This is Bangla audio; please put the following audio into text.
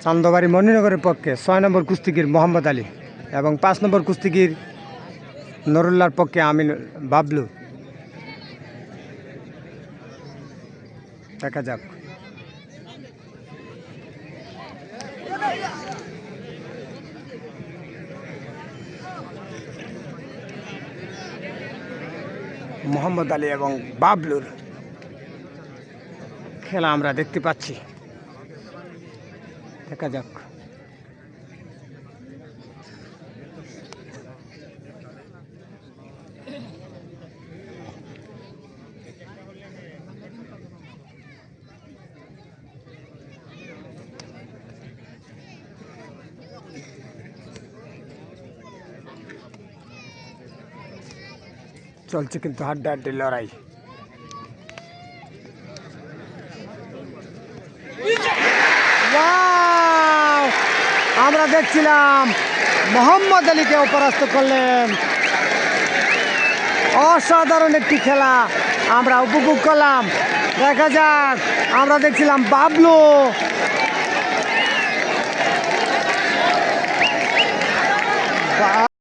চান্দবাড়ি মণিনগরের পক্ষে 6 নম্বর কুস্তিগির মোহাম্মদ আলী এবং 5 নম্বর কুস্তিগির নুরুল্লাহর পক্ষে আমিন বাবলু। দেখা যাক। মোহাম্মদ আলী এবং বাবলুর খেলা আমরা দেখতে পাচ্ছি। দেখা যাক। চলছে কিন্তু হাড্ডাহাড্ডি লড়াই। আমরা দেখছিলাম মোহাম্মদ আলীকে পরাস্ত করলেন। অসাধারণ একটি খেলা আমরা উপভোগ করলাম। দেখা যাক, আমরা দেখছিলাম বাবলু